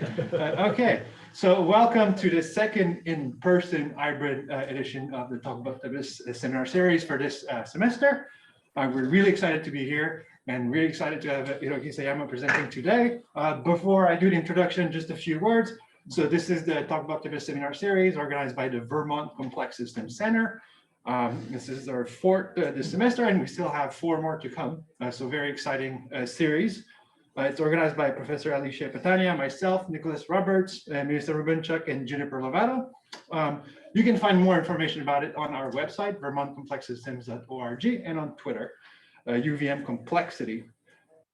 Okay, so welcome to the second in-person hybrid edition of the Talkboctopus seminar series for this semester. We're really excited to be here and really excited to have Hiroki Sayama presenting today. Before I do the introduction, just a few words. So this is the Talkboctopus seminar series organized by the Vermont Complex Systems Center. This is our fourth this semester, and we still have 4 more to come. So very exciting series. It's organized by Professor Alicia Patania, myself, Nicholas Roberts, Minister Rubinchuk, and Juniper Lovato. You can find more information about it on our website, vermontcomplexsystems.org, and on Twitter, UVM Complexity.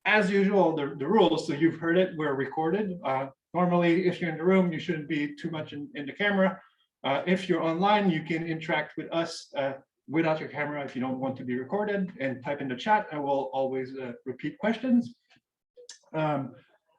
As usual, the rules, so you've heard it, we're recorded. Normally, if you're in the room, you shouldn't be too much in the camera. If you're online, you can interact with us without your camera if you don't want to be recorded, and type in the chat. I will always repeat questions.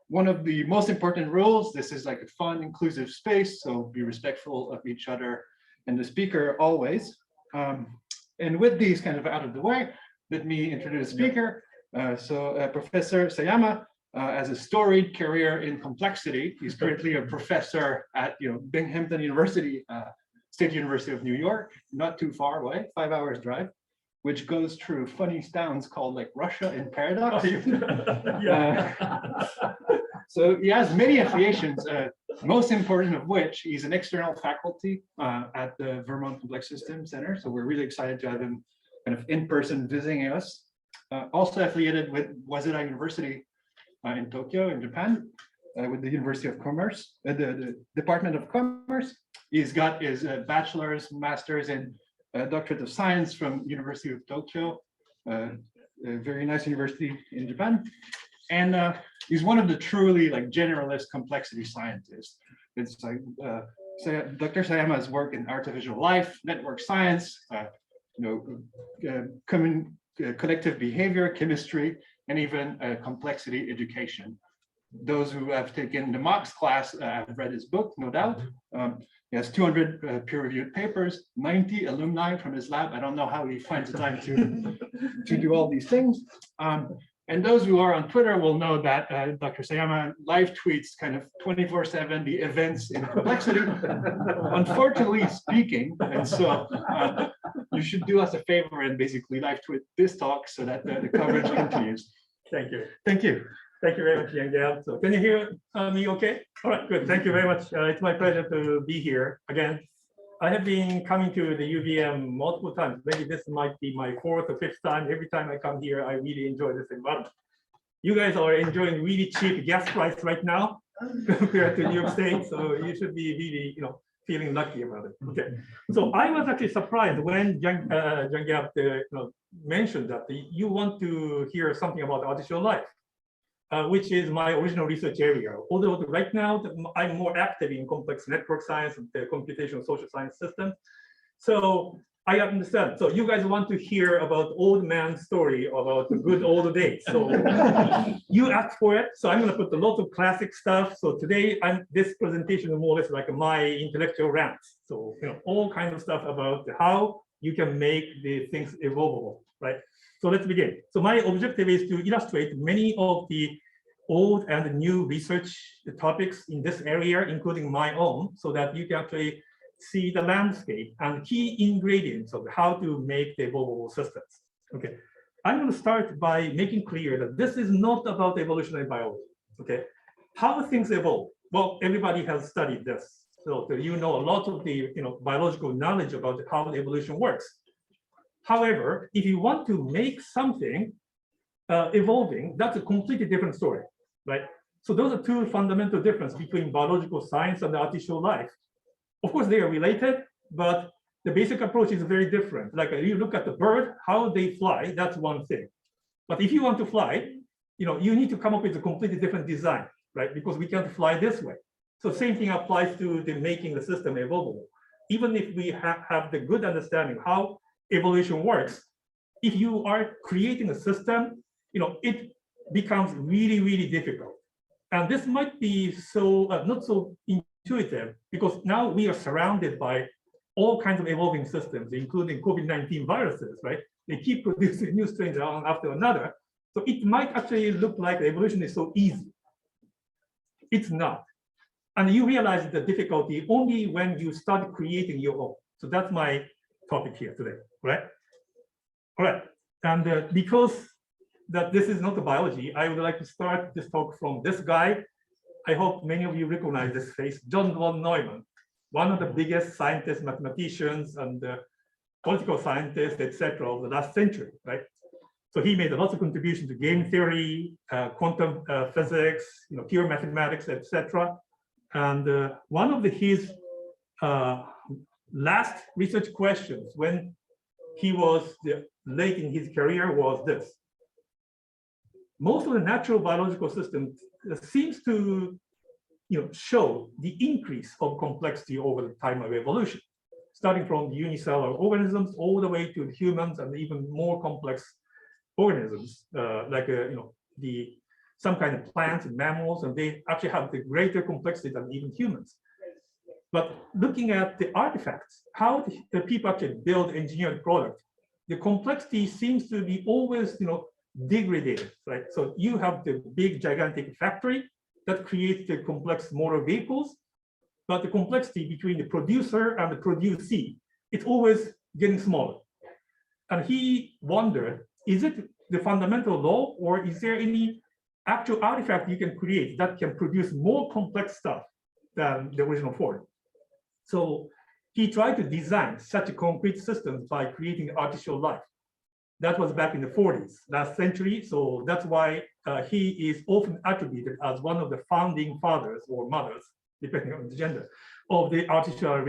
One of the most important rules, this is like a fun, inclusive space, so be respectful of each other and the speaker always. And with these kind of out of the way, let me introduce the speaker. Professor Sayama has a storied career in complexity. He's currently a professor at Binghamton University, State University of New York, not too far away, 5 hours drive, which goes through funny towns called like Russia and Paradox. So he has many affiliations, most important of which he's an external faculty at the Vermont Complex Systems Center. So we're really excited to have him kind of in person visiting us. Also affiliated with Waseda University in Tokyo, in Japan, with the University of Commerce, the Department of Commerce. He's got his bachelor's, master's, and doctorate of science from University of Tokyo, a very nice university in Japan. And he's one of the truly like generalist complexity scientists. It's like Dr. Sayama's work in artificial life, network science, collective behavior, chemistry, and even complexity education. Those who have taken the MOX class have read his book, no doubt. He has 200 peer-reviewed papers, 90 alumni from his lab. I don't know how he finds the time to do all these things. And those who are on Twitter will know that Dr. Sayama live tweets kind of 24/7 the events in complexity, unfortunately speaking. And so you should do us a favor and basically live tweet this talk so that the coverage continues. Thank you. Thank you. Thank you very much, Yang Gab. So can you hear me okay? All right, good. Thank you very much. It's my pleasure to be here again. I have been coming to the UVM multiple times. Maybe this might be my 4th or 5th time. Every time I come here, I really enjoy this environment. You guys are enjoying really cheap gas price right now compared to New York State. So you should be really, feeling lucky about it. Okay. So I was actually surprised when Yang Gab mentioned that you want to hear something about artificial life. Which is my original research area. Although right now I'm more active in complex network science and the computational social science systems. So I understand. So you guys want to hear about old man's story about the good old days. So you asked for it. So I'm going to put a lot of classic stuff. So today this presentation is more or less like my intellectual rants. So all kinds of stuff about how you can make the things evolvable, right? So let's begin. So my objective is to illustrate many of the old and new research topics in this area, including my own, so that you can actually see the landscape and key ingredients of how to make the evolvable systems. Okay, I'm going to start by making clear that this is not about evolutionary biology. Okay, how things evolve? Well, everybody has studied this, so you know a lot of the biological knowledge about how the evolution works. However, if you want to make something evolving, that's a completely different story, right? So those are 2 fundamental differences between biological science and artificial life. Of course, they are related, but the basic approach is very different. Like you look at the bird, how they fly, that's one thing. But if you want to fly, you need to come up with a completely different design, right? Because we can't fly this way. So same thing applies to the making the system evolvable. Even if we have the good understanding how evolution works, if you are creating a system, it becomes really, really difficult. And this might be so not so intuitive because now we are surrounded by all kinds of evolving systems, including COVID-19 viruses, right? They keep producing new strains one after another. So it might actually look like evolution is so easy. It's not. And you realize the difficulty only when you start creating your own. So that's my topic here today, right? All right, and because that this is not a biology, I would like to start this talk from this guy. I hope many of you recognize this face, John von Neumann, one of the biggest scientists, mathematicians, and political scientists, etc., of the last century, right? So he made a lot of contribution to game theory, quantum physics, pure mathematics, etc. And one of his last research questions when he was late in his career was this. Most of the natural biological systems seems to show the increase of complexity over the time of evolution, starting from the unicellular organisms all the way to the humans and even more complex organisms, like some kind of plants and mammals, and they actually have the greater complexity than even humans. But looking at the artifacts, how the people actually build engineered product, the complexity seems to be always degraded, right? So you have the big gigantic factory that creates the complex motor vehicles, but the complexity between the producer and the producee, it's always getting smaller. And he wondered, is it the fundamental law, or is there any actual artifact you can create that can produce more complex stuff than the original form? So he tried to design such a concrete system by creating artificial life. That was back in the 40s, last century. So that's why he is often attributed as one of the founding fathers or mothers, depending on the gender, of the artificial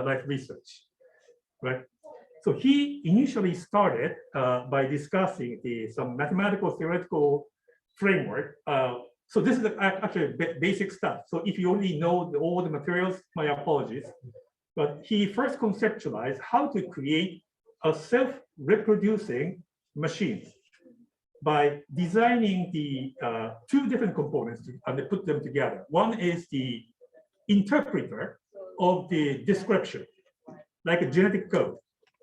life research, right? So he initially started by discussing some mathematical theoretical framework. So this is actually basic stuff. So if you only know all the materials, my apologies. But he first conceptualized how to create a self-reproducing machines by designing the two different components and they put them together. One is the interpreter of the description, like a genetic code.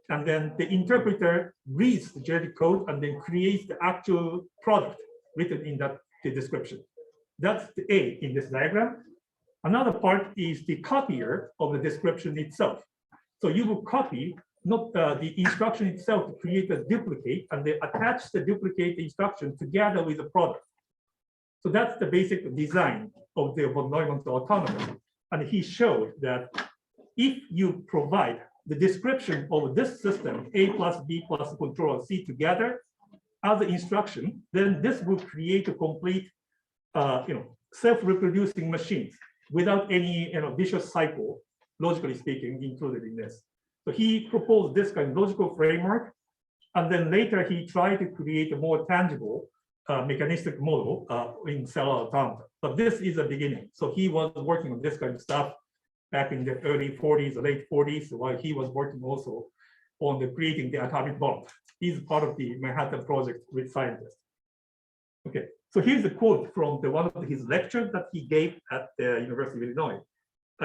And then the interpreter reads the genetic code and then creates the actual product written in the description. That's the A in this diagram. Another part is the copier of the description itself. So you will copy not the instruction itself to create a duplicate, and they attach the duplicate instruction together with the product. So that's the basic design of the von Neumann's automata. And he showed that if you provide the description of this system, A plus B plus control C together as an instruction, then this will create a complete, self-reproducing machines without any vicious cycle, logically speaking, included in this. So he proposed this kind of logical framework, and then later he tried to create a more tangible mechanistic model in cellular automata. But this is a beginning. So he was working on this kind of stuff back in the early 40s, or late 40s, while he was working also on creating the atomic bomb. He's part of the Manhattan Project with scientists. Okay, so here's a quote from one of his lectures that he gave at the University of Illinois.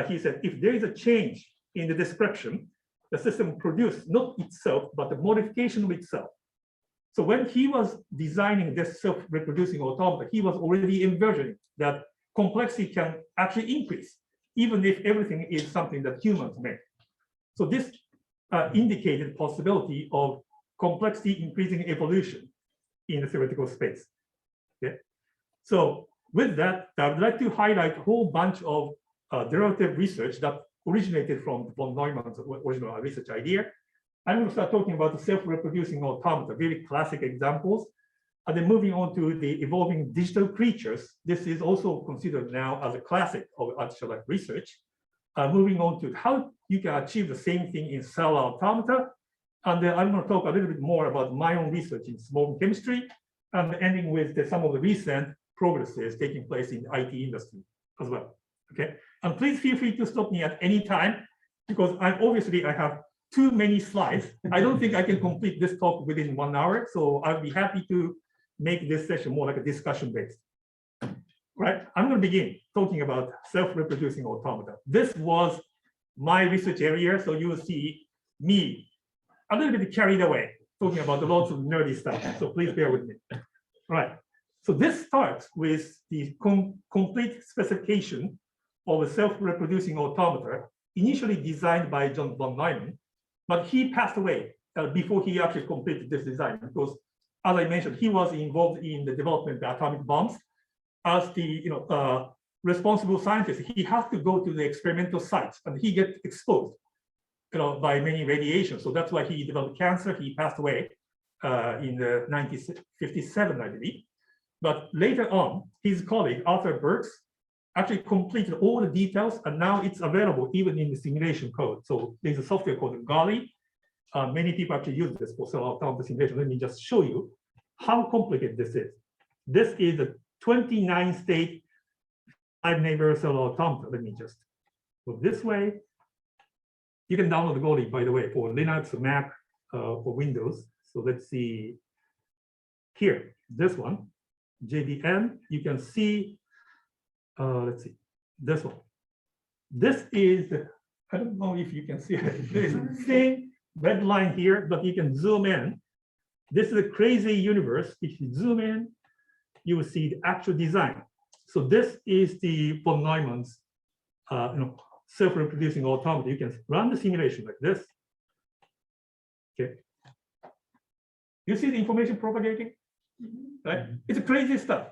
He said, if there is a change in the description, the system produces not itself, but the modification of itself. So when he was designing this self-reproducing automata, he was already envisioning that complexity can actually increase, even if everything is something that humans make. So this indicated possibility of complexity increasing evolution in the theoretical space. Okay. So with that, I would like to highlight a whole bunch of derivative research that originated from von Neumann's original research idea. I'm going to start talking about the self-reproducing automata, very classic examples. And then moving on to the evolving digital creatures. This is also considered now as a classic of artificial life research. Moving on to how you can achieve the same thing in cellular automata. And then I'm going to talk a little bit more about my own research in small chemistry, and ending with some of the recent progresses taking place in the IT industry as well. Okay, and please feel free to stop me at any time, because I have too many slides. I don't think I can complete this talk within 1 hour, so I'll be happy to make this session more like a discussion based. Right, I'm going to begin talking about self-reproducing automata. This was my research area, so you will see me a little bit carried away talking about lots of nerdy stuff, so please bear with me. All right, so this starts with the complete specification of a self-reproducing automata, initially designed by John von Neumann, but he passed away before he actually completed this design, because, as I mentioned, he was involved in the development of atomic bombs. As the responsible scientist, he has to go to the experimental sites, and he gets exposed, by many radiations. So that's why he developed cancer. He passed away in 1957, I believe. But later on, his colleague Arthur Burks actually completed all the details, and now it's available even in the simulation code. So there's a software called Gali. Many people actually use this for cellular automata simulation. Let me just show you how complicated this is. This is a 29-state 5-neighbor cellular automata. Let me just go this way. You can download the Gali, by the way, for Linux, Mac, for Windows. So let's see here, this one, JVM. You can see, let's see, this one. This is, I don't know if you can see it. There's the same red line here, but you can zoom in. This is a crazy universe. If you zoom in, you will see the actual design. So this is the von Neumann's self-reproducing automata. You can run the simulation like this. Okay. You see the information propagating, right? It's a crazy stuff.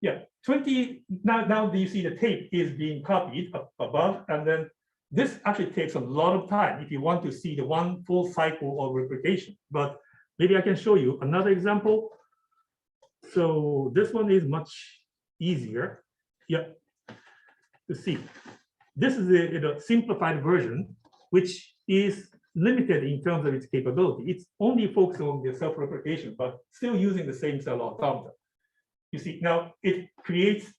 Yeah, 20, now you see the tape is being copied up above, and then this actually takes a lot of time if you want to see the one full cycle of replication. But maybe I can show you another example. So this one is much easier. Yeah, to see. This is a simplified version, which is limited in terms of its capability. It's only focused on the self-replication, but still using the same cell automata. You see, now it creates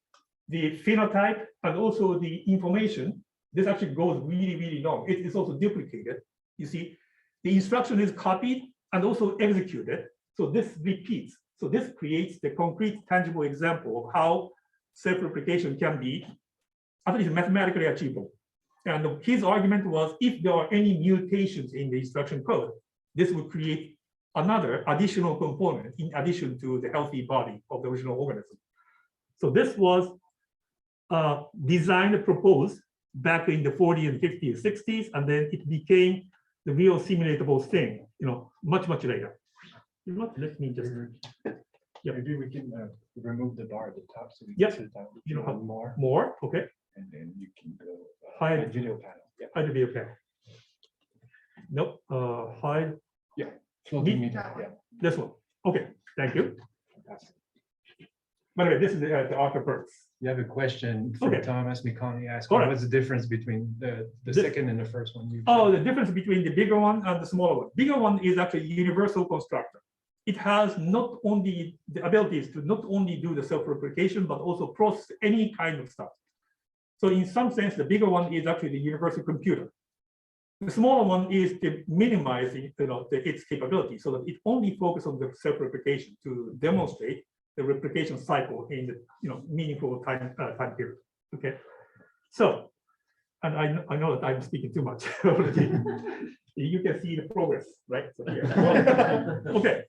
the phenotype and also the information. This actually goes really, really long. It is also duplicated. You see, the instruction is copied and also executed. So this repeats. So this creates the concrete, tangible example of how self-replication can be at least mathematically achievable. And his argument was, if there are any mutations in the instruction code, this would create another additional component in addition to the healthy body of the original organism. So this was designed and proposed back in the 40s and 50s, 60s, and then it became the real simulatable thing, much, much later. Let me just, yeah. Maybe we can remove the bar at the top so we Yep. can see that More, okay. and then you can go Hide video panel. Yeah. Hide the video panel. Nope, hide Floating Me- media. Yeah. this one. Okay, thank you. Fantastic. By the way, this is the Arthur Burks. You have a question from Okay. Thomas Mikani asked, All right. what's the difference between the This- second and the first one? Oh, the difference between the bigger one and the smaller one. Bigger one is actually a universal constructor. It has not only the abilities to not only do the self-replication, but also process any kind of stuff. So in some sense, the bigger one is actually the universal computer. The smaller one is to minimize its capability so that it only focuses on the self-replication to demonstrate the replication cycle in the meaningful time period. Okay, so, and I know that I'm speaking too much already. You can see the progress, right? So here. Okay,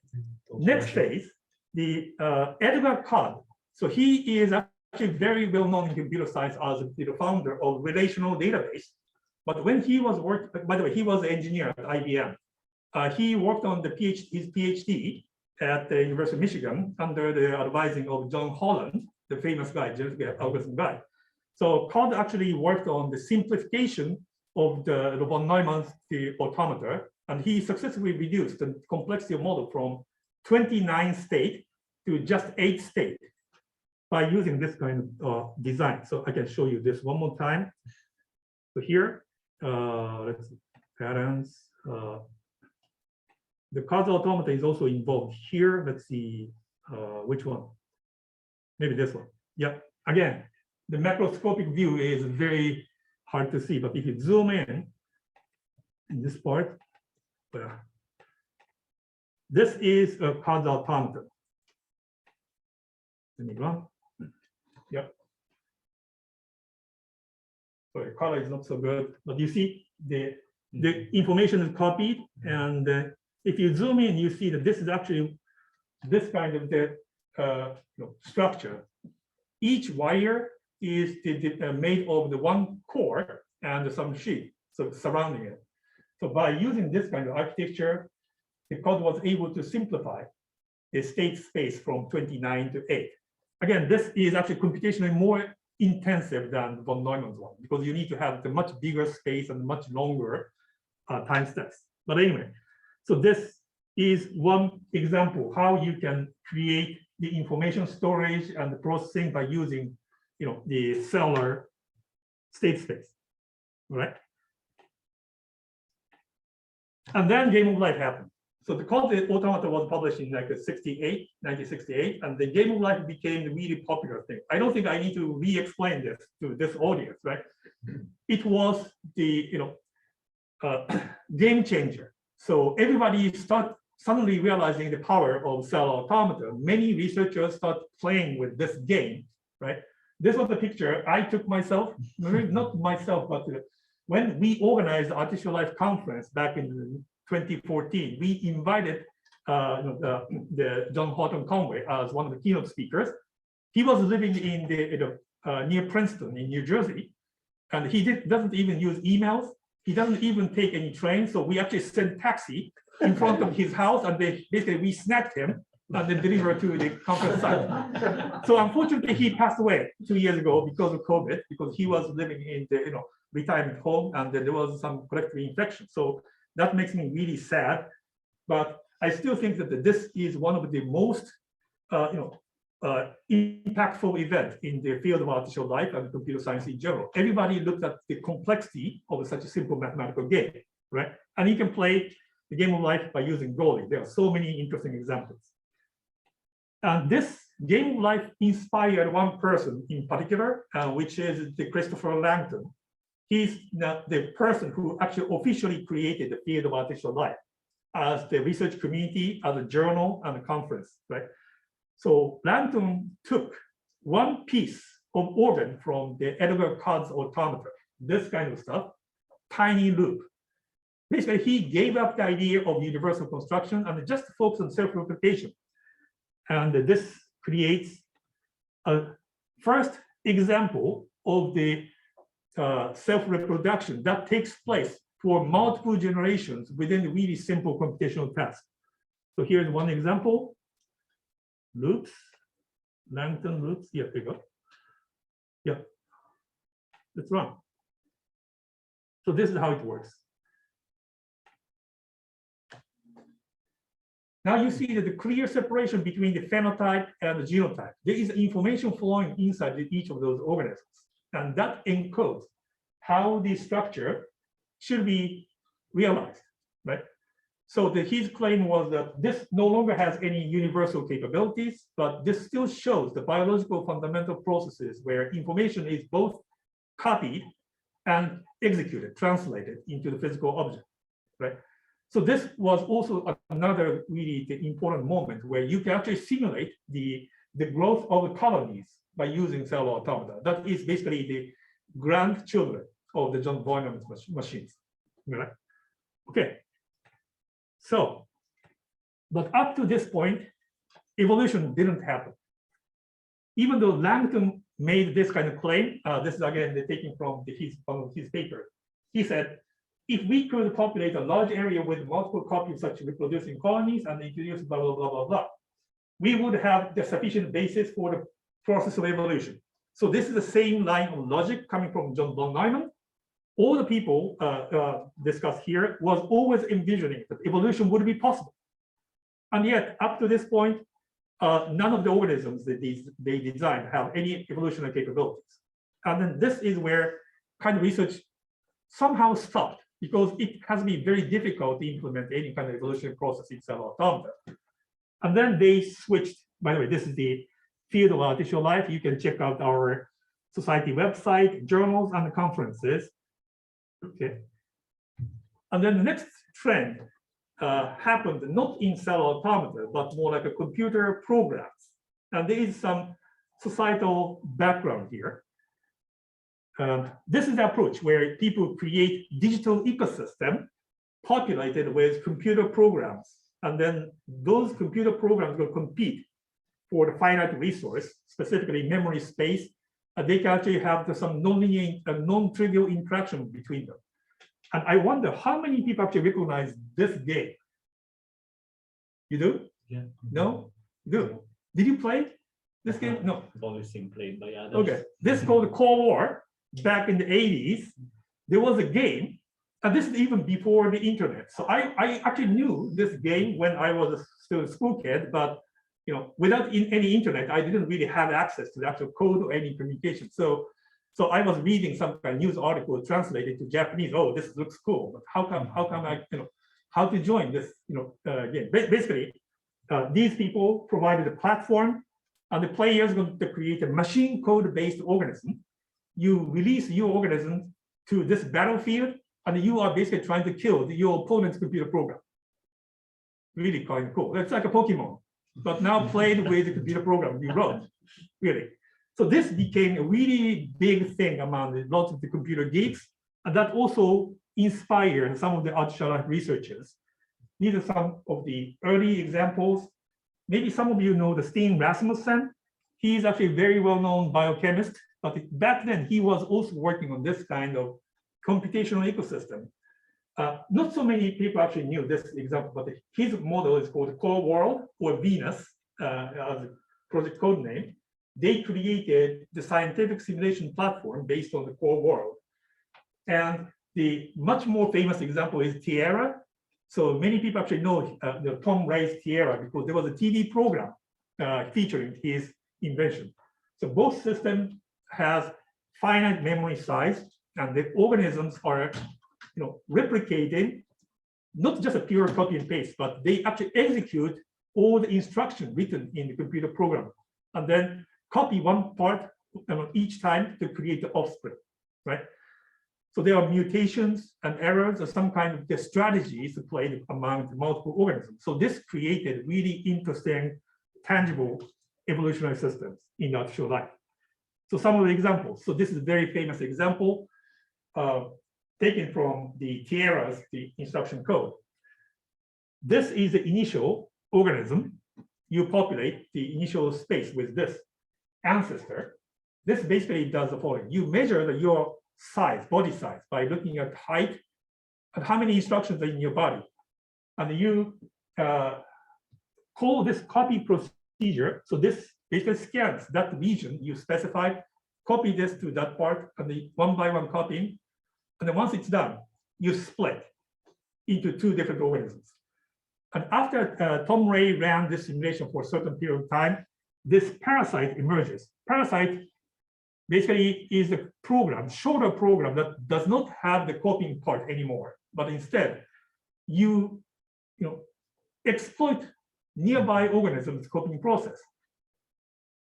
next phase, the Edgar Codd. So he is actually very well known in computer science as the founder of relational database. But when he was working, by the way, he was an engineer at IBM. He worked on his PhD at the University of Michigan under the advising of John Holland, the famous guy, genetic algorithm guy. So Codd actually worked on the simplification of the von Neumann's automata, and he successfully reduced the complexity of model from 29 state to just 8 state by using this kind of design. So I can show you this one more time. So here, let's see, patterns. The causal automata is also involved here. Let's see, which one? Maybe this one. Yeah, again, the macroscopic view is very hard to see, but if you zoom in this part, this is a causal automata. Let me run. Yep. So the color is not so good, but you see the information is copied, and if you zoom in, you see that this is actually this kind of the structure. Each wire is made of the one core and some sheet, so surrounding it. So by using this kind of architecture, the code was able to simplify the state space from 29 to 8. Again, this is actually computationally more intensive than von Neumann's one, because you need to have the much bigger space and much longer time steps. But anyway, so this is one example how you can create the information storage and the processing by using, the cellular state space, right? And then Game of Life happened. So the content automata was published in like 1968, and the Game of Life became a really popular thing. I don't think I need to re-explain this to this audience, right? It was the game changer. So everybody suddenly realizing the power of cellular automata. Many researchers start playing with this game, right? This was the picture I took myself, not myself, but when we organized the Artificial Life Conference back in 2014, we invited the John Horton Conway as one of the keynote speakers. He was living in the near Princeton in New Jersey, and he doesn't even use emails. He doesn't even take any train. So we actually sent taxi in front of his house, and basically we snagged him and then delivered to the conference site. So unfortunately, he passed away 2 years ago because of COVID, because he was living in the retirement home, and there was some collective infection. So that makes me really sad. But I still think that this is one of the most impactful events in the field of artificial life and computer science in general. Everybody looked at the complexity of such a simple mathematical game, right? And you can play the Game of Life by using Goalie. There are so many interesting examples. And this Game of Life inspired one person in particular, which is the Christopher Langton. He's the person who actually officially created the field of artificial life as the research community, as a journal, and a conference, right? So Langton took one piece of organ from the Edgar Codd's automata, this kind of stuff, tiny loop. Basically, he gave up the idea of universal construction and just focused on self-replication. And this creates a first example of the self-reproduction that takes place for multiple generations within a really simple computational task. So here's one example. Loops, Langton loops. Yeah, there you go. Yeah, let's run. So this is how it works. Now you see that the clear separation between the phenotype and the genotype. There is information flowing inside each of those organisms, and that encodes how the structure should be realized, right? So his claim was that this no longer has any universal capabilities, but this still shows the biological fundamental processes where information is both copied and executed, translated into the physical object, right? So this was also another really important moment where you can actually simulate the growth of the colonies by using cellular automata. That is basically the grandchildren of the John Boyman's machines, right? Okay. So, but up to this point, evolution didn't happen. Even though Langton made this kind of claim, this is again taken from his paper. He said, if we could populate a large area with multiple copies of such reproducing colonies and introduce blah, blah, blah, blah, blah, we would have the sufficient basis for the process of evolution. So this is the same line of logic coming from John von Neumann. All the people discussed here was always envisioning that evolution would be possible. And yet, up to this point, none of the organisms that they designed have any evolutionary capabilities. And then this is where kind of research somehow stopped, because it has been very difficult to implement any kind of evolutionary process in cellular automata. And then they switched. By the way, this is the field of artificial life. You can check out our society website, journals, and conferences. Okay. And then the next trend happened not in cellular automata, but more like a computer programs. And there is some societal background here. This is the approach where people create digital ecosystem populated with computer programs. And then those computer programs will compete for the finite resource, specifically memory space they can actually have some non-linear, non-trivial interaction between them. And I wonder how many people actually recognize this game. You do? Yeah. No? Do. Did you play this game? No. I've only seen played by others. Okay. This is called Cold War. Back in the 80s, there was a game, and this is even before the internet. So I actually knew this game when I was still a school kid, but without any internet, I didn't really have access to the actual code or any communication. So I was reading some kind of news article translated to Japanese. Oh, this looks cool, but how come I how to join this game? Basically, these people provided a platform, and the player is going to create a machine code-based organism. You release your organism to this battlefield, and you are basically trying to kill your opponent's computer program. Really kind of cool. It's like a Pokemon, but now played with the computer program you wrote, really. So this became a really big thing among lots of the computer geeks, and that also inspired some of the artificial researchers. These are some of the early examples. Maybe some of you know the Steen Rasmussen. He's actually a very well-known biochemist, but back then he was also working on this kind of computational ecosystem. Not so many people actually knew this example, but his model is called Core World, or Venus, as a project code name. They created the scientific simulation platform based on the Core World. And the much more famous example is Tierra. So many people actually know Tom Ray's Tierra because there was a TV program featuring his invention. So both systems has finite memory size, and the organisms are replicating not just a pure copy and paste, but they actually execute all the instructions written in the computer program, and then copy one part each time to create the offspring, right? So there are mutations and errors or some kind of the strategies to play among the multiple organisms. So this created really interesting, tangible evolutionary systems in artificial life. So some of the examples. So this is a very famous example taken from the Tierra's, the instruction code. This is the initial organism. You populate the initial space with this ancestor. This basically does the following. You measure your size, body size, by looking at height and how many instructions are in your body. And you call this copy procedure. So this basically scans that region you specified, copy this to that part, and the one by one copying. And then once it's done, you split into two different organisms. And after Tom Ray ran this simulation for a certain period of time, this parasite emerges. Parasite basically is a program, shorter program that does not have the copying part anymore, but instead you exploit nearby organisms' copying process.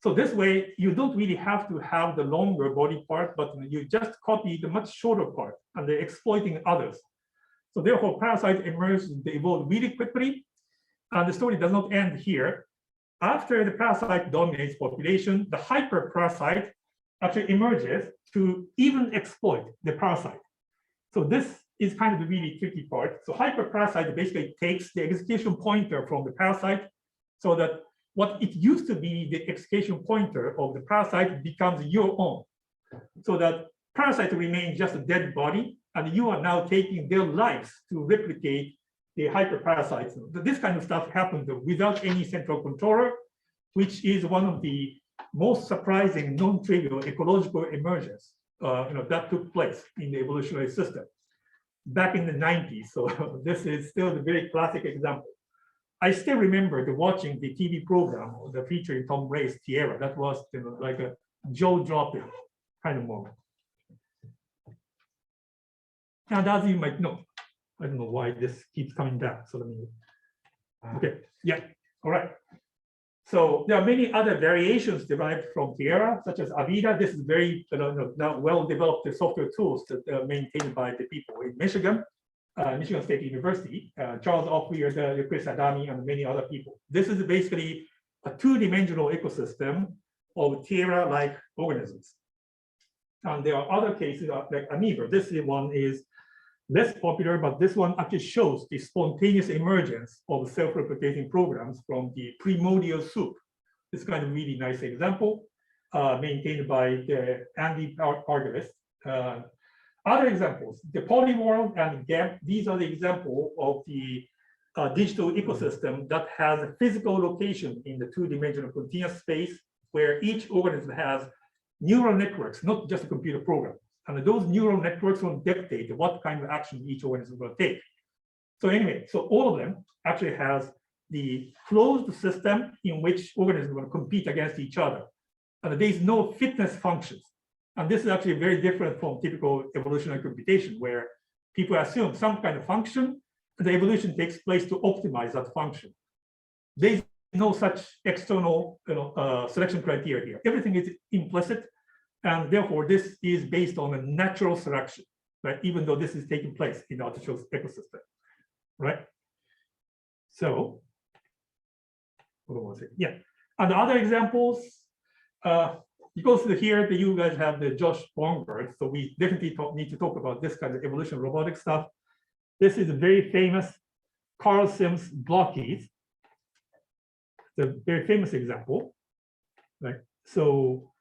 So this way, you don't really have to have the longer body part, but you just copy the much shorter part, and they're exploiting others. So therefore, parasites emerge, they evolve really quickly, and the story does not end here. After the parasite dominates population, the hyperparasite actually emerges to even exploit the parasite. So this is kind of the really tricky part. So hyperparasite basically takes the execution pointer from the parasite, so that what it used to be the execution pointer of the parasite becomes your own. So that parasite remains just a dead body, and you are now taking their lives to replicate the hyperparasites. This kind of stuff happens without any central controller, which is one of the most surprising non-trivial ecological emergence that took place in the evolutionary system back in the 90s. So this is still the very classic example. I still remember watching the TV program, the featuring Tom Ray's Tierra. That was like a jaw-dropping kind of moment. And as you might know, I don't know why this keeps coming back. So let me, okay, yeah, all right. So there are many other variations derived from Tierra, such as Avida. This is very now well-developed software tools that are maintained by the people in Michigan. Michigan State University, Charles Oakley, Chris Adami, and many other people. This is basically a two-dimensional ecosystem of Tierra-like organisms. And there are other cases like amoeba. This one is less popular, but this one actually shows the spontaneous emergence of self-replicating programs from the primordial soup. This kind of really nice example. maintained by the Andy Pargalis. Other examples, the polyworld and GAMP, these are the example of the digital ecosystem that has a physical location in the two-dimensional continuous space where each organism has neural networks, not just a computer program. And those neural networks will dictate what kind of action each organism will take. So anyway, so all of them actually has the closed system in which organisms will compete against each other. And there is no fitness functions. And this is actually very different from typical evolutionary computation, where people assume some kind of function, and the evolution takes place to optimize that function. There is no such external selection criteria here. Everything is implicit, and therefore this is based on a natural selection, right? Even though this is taking place in the artificial ecosystem, right? So, hold on one second. Yeah, and the other examples. Because here you guys have the Josh Wongberg, so we definitely need to talk about this kind of evolution robotics stuff. This is a very famous Carl Sims blockies. It's a very famous example, right? So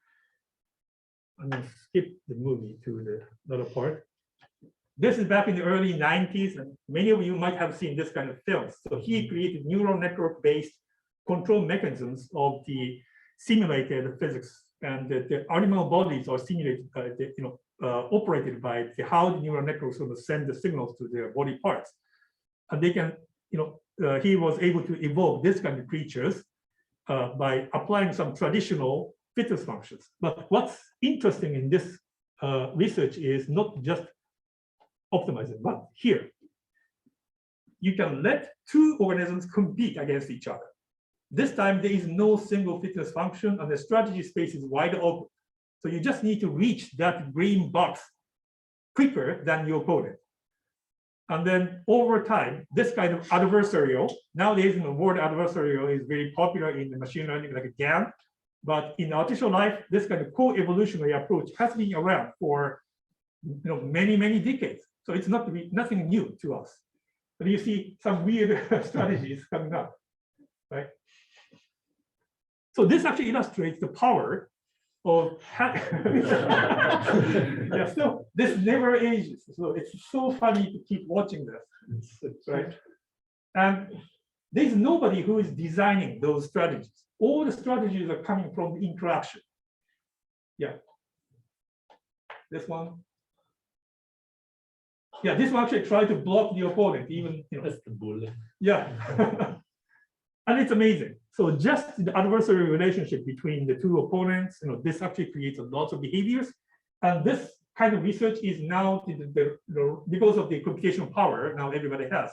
I'm going to skip the movie to the other part. This is back in the early 90s, and many of you might have seen this kind of films. So he created neural network-based control mechanisms of the simulated physics, and the animal bodies are simulated, operated by how the neural networks will send the signals to their body parts, and they can, he was able to evolve this kind of creatures by applying some traditional fitness functions. But what's interesting in this research is not just optimizing, but here you can let two organisms compete against each other. This time, there is no single fitness function, and the strategy space is wide open. So you just need to reach that green box quicker than your opponent. And then over time, this kind of adversarial, nowadays in the word adversarial is very popular in the machine learning, like a GAN. But in artificial life, this kind of co-evolutionary approach has been around for many, many decades. So it's nothing new to us. But you see some weird strategies coming up, right? So this actually illustrates the power of yeah, so this never ages. So it's so funny to keep watching this, right? And there's nobody who is designing those strategies. All the strategies are coming from the interaction. Yeah. This one. Yeah, this one actually tried to block the opponent, even that's the bullet. Yeah. And it's amazing. So just the adversary relationship between the two opponents, this actually creates a lot of behaviors. And this kind of research is now, because of the computational power, now everybody has.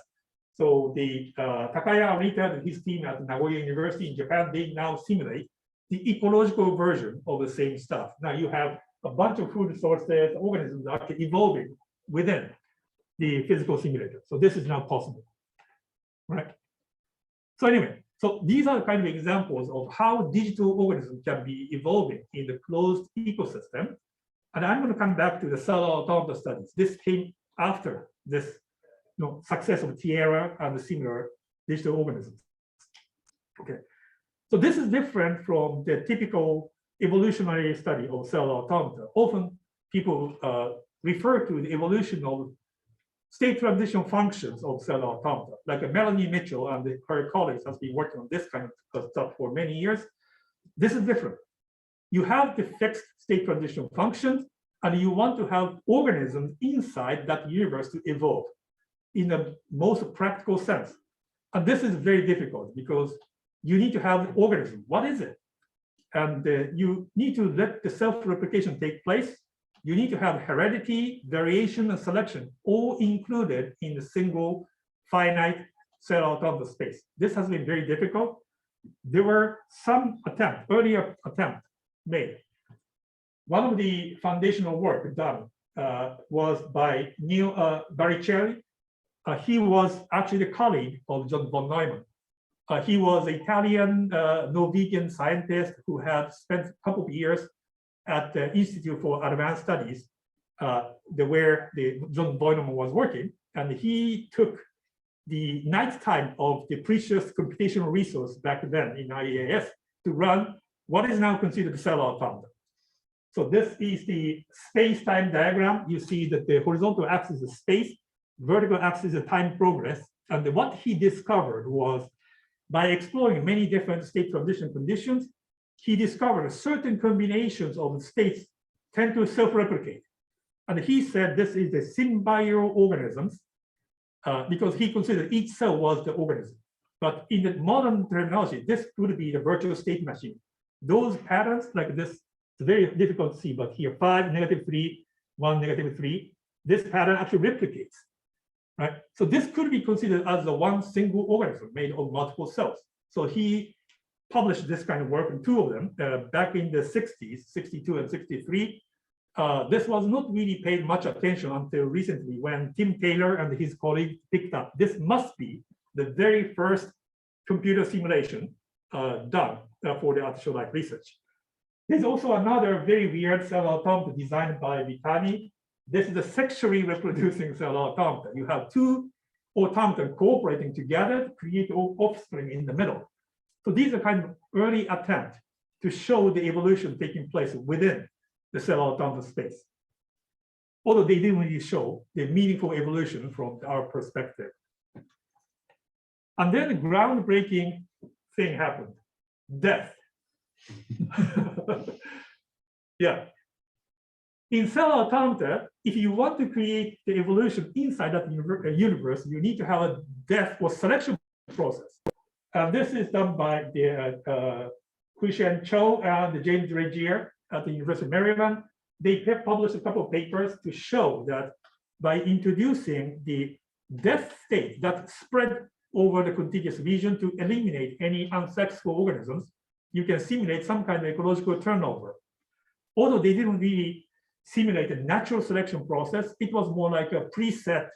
So the Takaya Arita and his team at Nagoya University in Japan, they now simulate the ecological version of the same stuff. Now you have a bunch of food sources, organisms are actually evolving within the physical simulator. So this is now possible, right? So anyway, so these are kind of examples of how digital organisms can be evolving in the closed ecosystem. And I'm going to come back to the cellular automata studies. This came after this success of Tierra and the similar digital organisms. Okay, so this is different from the typical evolutionary study of cellular automata. Often people refer to the evolution of state transition functions of cellular automata, like Melanie Mitchell and her colleagues has been working on this kind of stuff for many years. This is different. You have the fixed state transition functions, and you want to have organisms inside that universe to evolve in the most practical sense. And this is very difficult because you need to have the organism. What is it? And you need to let the self-replication take place. You need to have heredity, variation, and selection all included in the single finite cellular automata space. This has been very difficult. There were some earlier attempts made. One of the foundational work done was by Neil Barichelli. He was actually the colleague of John von Neumann. He was an Italian Norwegian scientist who had spent a couple of years at the Institute for Advanced Studies, where John von Neumann was working, and he took the night time of the precious computational resource back then in IAS to run what is now considered cellular automata. So this is the space-time diagram. You see that the horizontal axis is space, vertical axis is time progress. And what he discovered was by exploring many different state transition conditions, he discovered certain combinations of states tend to self-replicate. And he said this is the symbioorganisms because he considered each cell was the organism. But in the modern terminology, this could be the virtual state machine. Those patterns like this, it's very difficult to see, but here 5, -3, 1, -3, this pattern actually replicates, right? So this could be considered as the one single organism made of multiple cells. So he published this kind of work, and 2 of them back in the 60s, 62 and 63. This was not really paid much attention until recently when Tim Taylor and his colleagues picked up. This must be the very first computer simulation done for the artificial life research. There's also another very weird cell automata designed by Vitani. This is a sexually reproducing cell automata. You have 2 automata cooperating together to create offspring in the middle. So these are kind of early attempts to show the evolution taking place within the cell automata space. Although they didn't really show the meaningful evolution from our perspective. And then the groundbreaking thing happened, death. Yeah. In cell automata, if you want to create the evolution inside that universe, you need to have a death or selection process. And this is done by the Hui-Shen Cho and James Regier at the University of Maryland. They published a couple of papers to show that by introducing the death state that spread over the contiguous region to eliminate any unsuccessful organisms, you can simulate some kind of ecological turnover. Although they didn't really simulate a natural selection process, it was more like a preset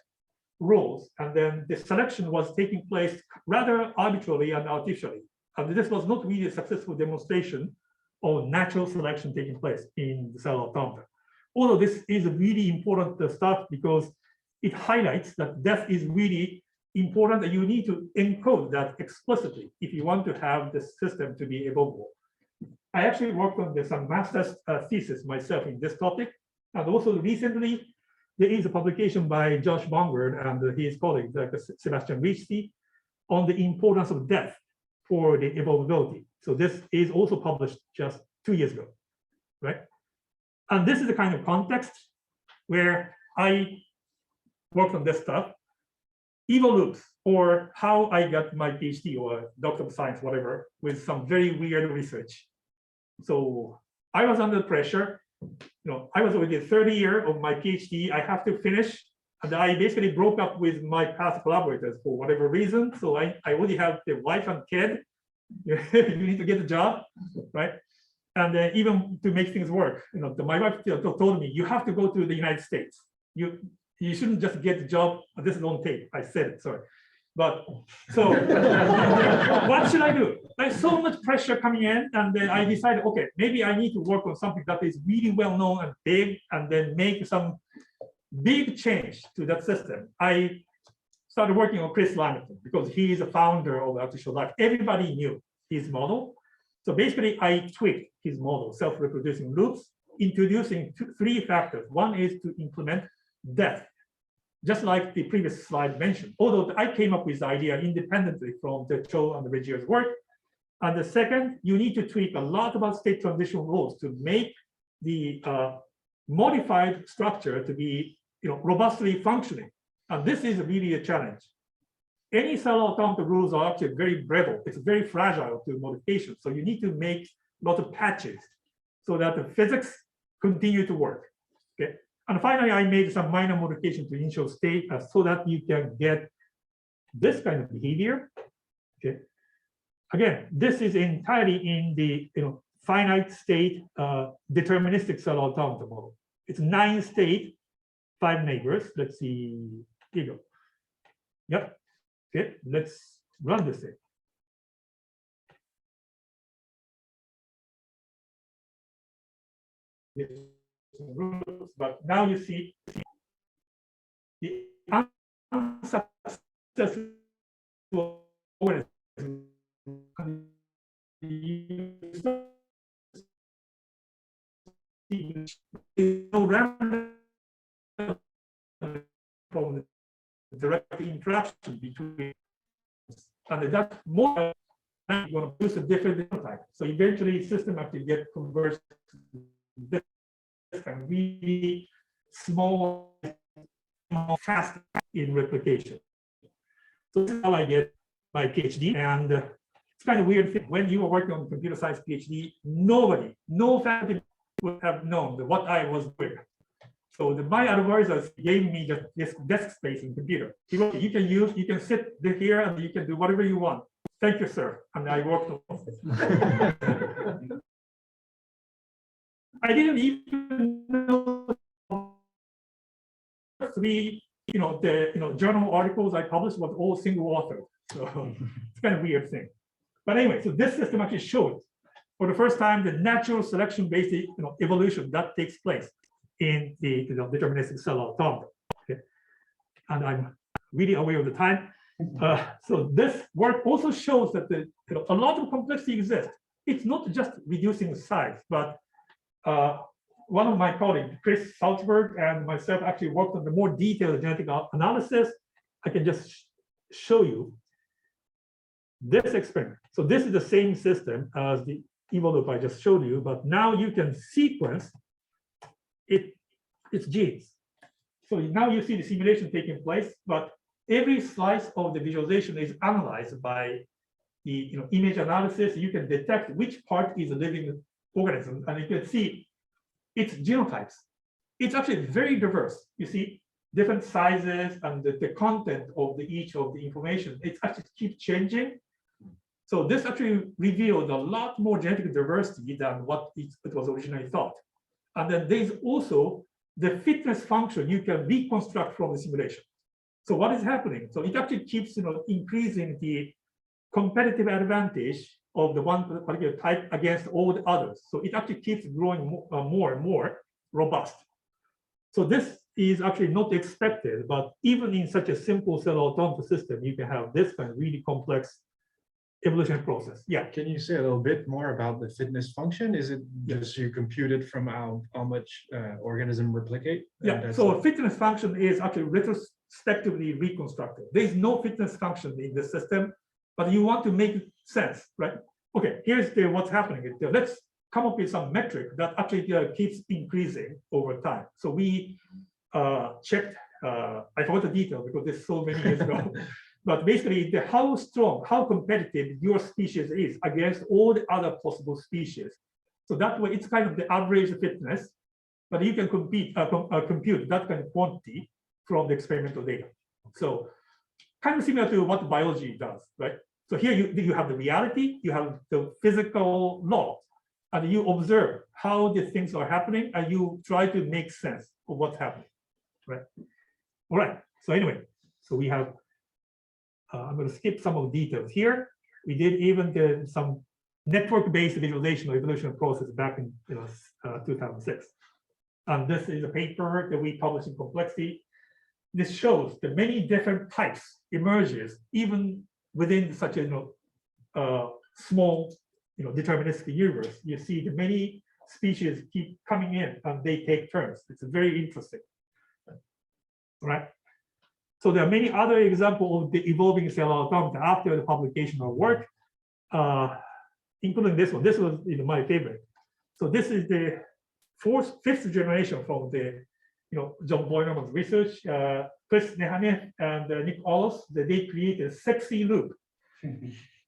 rules, and then the selection was taking place rather arbitrarily and artificially. And this was not really a successful demonstration of natural selection taking place in the cell automata. Although this is really important stuff because it highlights that death is really important, and you need to encode that explicitly if you want to have the system to be evolvable. I actually worked on some master's thesis myself in this topic, and also recently there is a publication by Josh Bongard and his colleagues, like Sebastian Ricci, on the importance of death for the evolvability. So this is also published just 2 years ago, right? And this is the kind of context where I worked on this stuff. Evoloops, or how I got my PhD or Doctor of Science, whatever, with some very weird research. So I was under pressure. I was already the 3rd year of my PhD. I have to finish, and I basically broke up with my past collaborators for whatever reason. So I already have the wife and kid. You need to get a job, right? And even to make things work, my wife told me, you have to go to the United States. You shouldn't just get the job. This is on tape. I said it, sorry. But so what should I do? There's so much pressure coming in, and then I decided, okay, maybe I need to work on something that is really well known and big, and then make some big change to that system. I started working on Chris Lamington because he is a founder of artificial life. Everybody knew his model. So basically, I tweaked his model, self-reproducing loops, introducing 3 factors. One is to implement death, just like the previous slide mentioned, although I came up with the idea independently from the Cho and the Regier's work. And the second, you need to tweak a lot about state transition rules to make the modified structure to be robustly functioning. And this is really a challenge. Any cell automata rules are actually very brittle. It's very fragile to modification. So you need to make a lot of patches so that the physics continue to work. Okay. And finally, I made some minor modification to initial state so that you can get this kind of behavior. Okay. Again, this is entirely in the finite state deterministic cell automata model. It's 9 state, 5 neighbors. Let's see. Here you go. Yep. Okay. Let's run this thing. But now you see the unsuccessful organism no random from the direct interaction between, and that's more you're going to use a different type. So eventually, system actually get converged to this kind of really small, fast in replication. So this is how I get my PhD, and it's kind of weird thing. When you were working on computer science PhD, nobody, no faculty would have known what I was doing. So my advisors gave me just this desk space in computer. Hiroki, you can sit here and you can do whatever you want. Thank you, sir. And I worked on it. I didn't even know the journal articles I published was all single author. So it's kind of a weird thing. But anyway, so this system actually showed for the first time the natural selection-based evolution that takes place in the deterministic cellular automata. Okay? And I'm really aware of the time. So this work also shows that a lot of complexity exists. It's not just reducing size, but one of my colleagues, Chris Salzberg, and myself actually worked on the more detailed genetic analysis. I can just show you this experiment. So this is the same system as the evolup I just showed you, but now you can sequence its genes. So now you see the simulation taking place, but every slice of the visualization is analyzed by the image analysis. You can detect which part is a living organism, and you can see its genotypes. It's actually very diverse. You see different sizes and the content of each of the information. It actually keeps changing. So this actually revealed a lot more genetic diversity than what it was originally thought. And then there's also the fitness function you can reconstruct from the simulation. So what is happening? So it actually keeps increasing the competitive advantage of the one particular type against all the others. So it actually keeps growing more and more robust. So this is actually not expected, but even in such a simple cell automata system, you can have this kind of really complex evolution process. Yeah. Can you say a little bit more about the fitness function? Is it just you compute it from how much organism replicate? Yeah. So fitness function is actually retrospectively reconstructed. There is no fitness function in the system, but you want to make sense, right? Okay. Here's what's happening. Let's come up with some metric that actually keeps increasing over time. So we checked. I forgot the detail because there's so many years ago. But basically, how strong, how competitive your species is against all the other possible species. So that way, it's kind of the average fitness, but you can compute that kind of quantity from the experimental data. So kind of similar to what biology does, right? So here you have the reality, you have the physical law, and you observe how the things are happening, and you try to make sense of what's happening, right? All right. So anyway, so we have. I'm going to skip some of the details here. We did even some network-based visualization of evolution process back in 2006. And this is a paper that we published in Complexity. This shows the many different types emerges even within such a small deterministic universe. You see the many species keep coming in and they take turns. It's very interesting. All right. So there are many other examples of the evolving cellular automata after the publication of work, including this one. This was my favorite. So this is the fifth generation from the John Boynerman's research. Chris Nehanev and Nick Ollos, they created a sexy loop.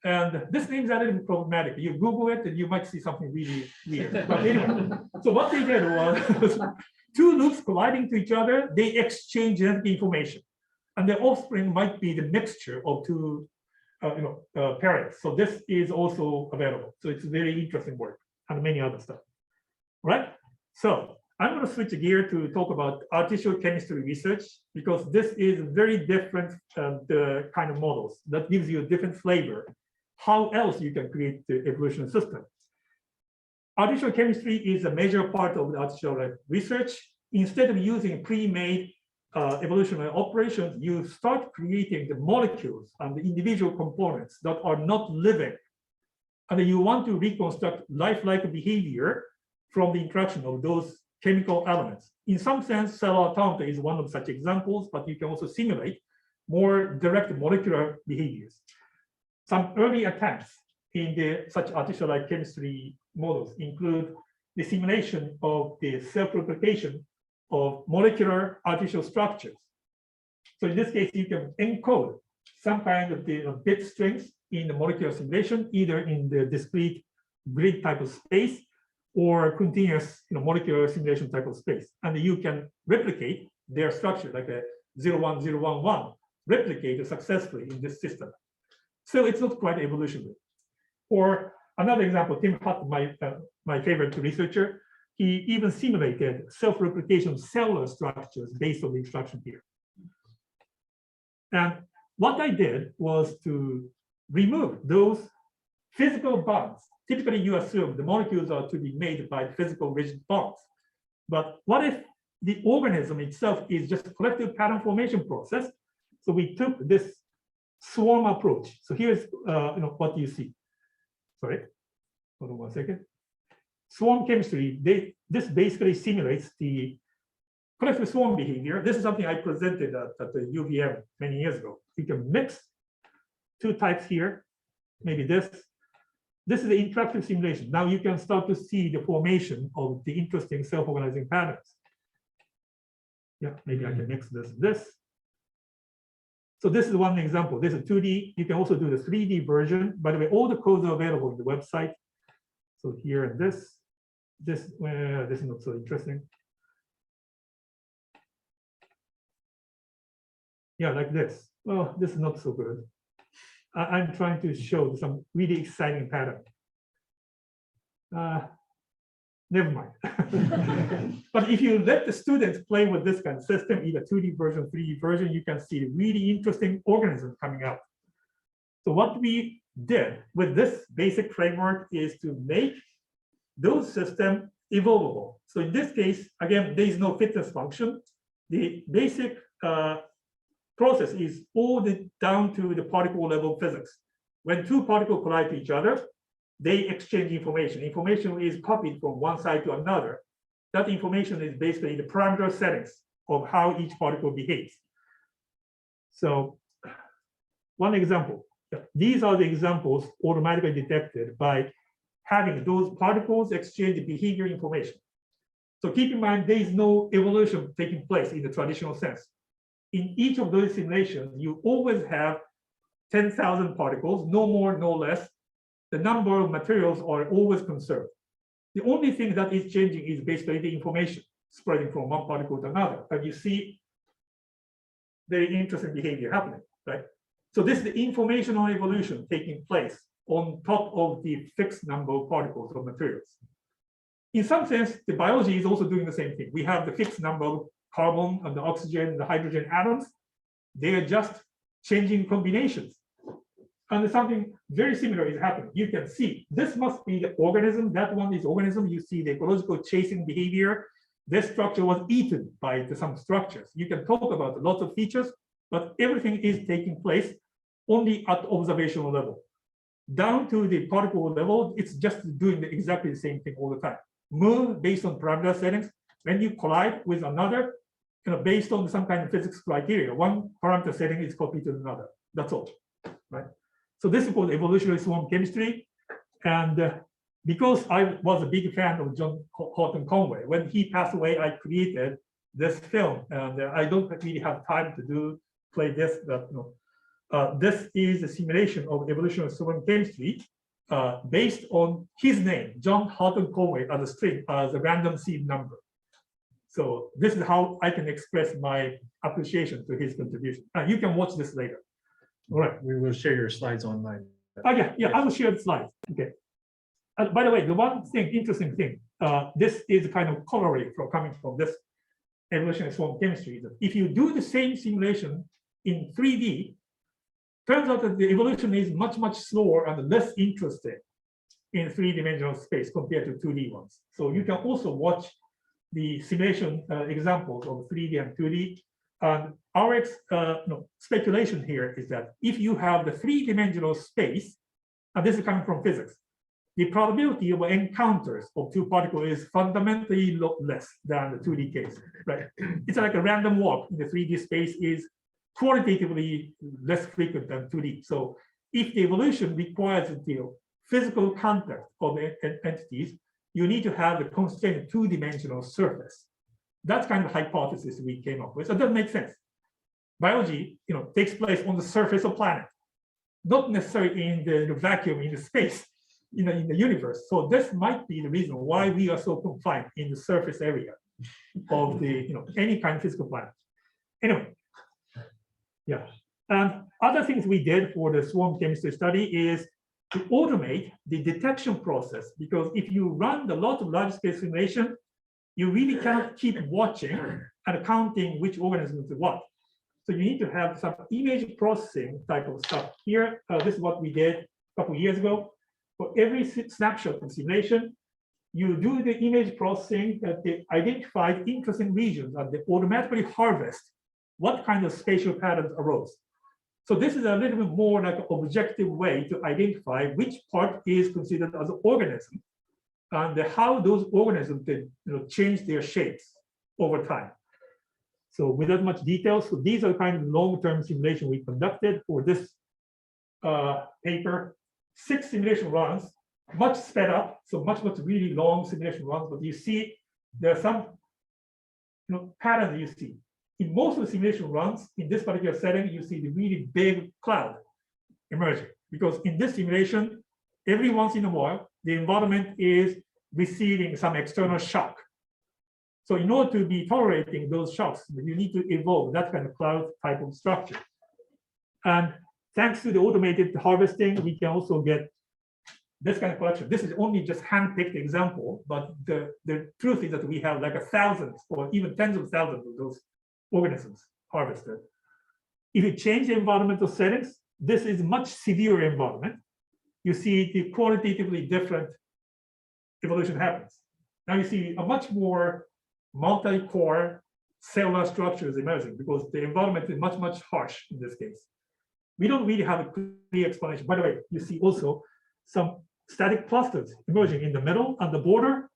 And this name is a little problematic. You Google it and you might see something really weird. But anyway, so what they did was two loops colliding to each other, they exchange genetic information. And the offspring might be the mixture of two parents. So this is also available. So it's very interesting work and many other stuff. Right? So I'm going to switch gear to talk about artificial chemistry research, because this is very different the kind of models that gives you a different flavor. How else you can create the evolution system? Artificial chemistry is a major part of the artificial research. Instead of using pre-made evolutionary operations, you start creating the molecules and the individual components that are not living. And you want to reconstruct lifelike behavior from the interaction of those chemical elements. In some sense, cellular automata is one of such examples, but you can also simulate more direct molecular behaviors. Some early attempts in such artificial life chemistry models include the simulation of the self-replication of molecular artificial structures. So in this case, you can encode some kind of the bit strings in the molecular simulation, either in the discrete grid type of space or continuous molecular simulation type of space. And you can replicate their structure like a 01011, replicate successfully in this system. So it's not quite evolutionary. Or another example, Tim Hutt, my favorite researcher, he even simulated self-replication cellular structures based on the instruction here. And what I did was to remove those physical bonds. Typically, you assume the molecules are to be made by physical rigid bonds. But what if the organism itself is just a collective pattern formation process? So we took this swarm approach. So here's what you see. Sorry, hold on one second. Swarm chemistry, this basically simulates the collective swarm behavior. This is something I presented at the UVM many years ago. You can mix two types here, maybe this. This is the interactive simulation. Now you can start to see the formation of the interesting self-organizing patterns. Yeah, maybe I can mix this. So this is one example. This is 2D. You can also do the 3D version. By the way, all the codes are available on the website. So here and this is not so interesting. Yeah, like this. Oh, this is not so good. I'm trying to show some really exciting pattern. Never mind. But if you let the students play with this kind of system, either 2D version, 3D version, you can see really interesting organisms coming out. So what we did with this basic framework is to make those systems evolvable. So in this case, again, there is no fitness function. The basic process is all down to the particle level physics. When two particles collide to each other, they exchange information. Information is copied from one side to another. That information is basically the parameter settings of how each particle behaves. So one example, these are the examples automatically detected by having those particles exchange behavior information. So keep in mind, there is no evolution taking place in the traditional sense. In each of those simulations, you always have 10,000 particles, no more, no less. The number of materials are always conserved. The only thing that is changing is basically the information spreading from one particle to another. And you see very interesting behavior happening, right? So this is the informational evolution taking place on top of the fixed number of particles or materials. In some sense, the biology is also doing the same thing. We have the fixed number of carbon and the oxygen and the hydrogen atoms. They are just changing combinations. And something very similar is happening. You can see this must be the organism. That one is organism. You see the ecological chasing behavior. This structure was eaten by some structures. You can talk about lots of features, but everything is taking place only at observational level. Down to the particle level, it's just doing exactly the same thing all the time. Move based on parameter settings. When you collide with another, based on some kind of physics criteria, one parameter setting is copied to another. That's all, right? So this is called evolutionary swarm chemistry. And because I was a big fan of John Horton Conway, when he passed away, I created this film. And I don't really have time to play this, but this is a simulation of evolutionary swarm chemistry based on his name, John Horton Conway, as a string, as a random seed number. So this is how I can express my appreciation to his contribution. You can watch this later. All right. We will share your slides online. Oh, yeah, I will share the slides. Okay. By the way, the one thing, interesting thing, this is a kind of corollary coming from this evolutionary swarm chemistry. If you do the same simulation in 3D, turns out that the evolution is much, much slower and less interesting in three-dimensional space compared to 2D ones. So you can also watch the simulation examples of 3D and 2D. Our speculation here is that if you have the three-dimensional space, and this is coming from physics, the probability of encounters of two particles is fundamentally less than the 2D case, right? It's like a random walk in the 3D space is qualitatively less frequent than 2D. So if the evolution requires the physical contact of entities, you need to have a constrained two-dimensional surface. That's kind of hypothesis we came up with. So that makes sense. Biology, takes place on the surface of planet, not necessarily in the vacuum in the space, in the universe. So this might be the reason why we are so confined in the surface area of the any kind of physical planet. Anyway, yeah. And other things we did for the swarm chemistry study is to automate the detection process, because if you run a lot of large-scale simulation, you really cannot keep watching and counting which organisms is what. So you need to have some image processing type of stuff here. This is what we did a couple of years ago. For every snapshot of simulation, you do the image processing that they identify interesting regions and they automatically harvest what kind of spatial patterns arose. So this is a little bit more like an objective way to identify which part is considered as an organism and how those organisms change their shapes over time. So without much detail, so these are the kind of long-term simulation we conducted for this paper. 6 simulation runs, much sped up, so much really long simulation runs. But you see, there are some patterns you see. In most of the simulation runs, in this particular setting, you see the really big cloud emerging. Because in this simulation, every once in a while, the environment is receiving some external shock. So in order to be tolerating those shocks, you need to evolve that kind of cloud type of structure. And thanks to the automated harvesting, we can also get this kind of collection. This is only just hand-picked example, but the truth is that we have like thousands or even tens of thousands of those organisms harvested. If you change the environmental settings, this is much severe environment. You see the qualitatively different evolution happens. Now you see a much more multi-core cellular structures emerging because the environment is much harsh in this case. We don't really have a clear explanation. By the way, you see also some static clusters emerging in the middle and the border.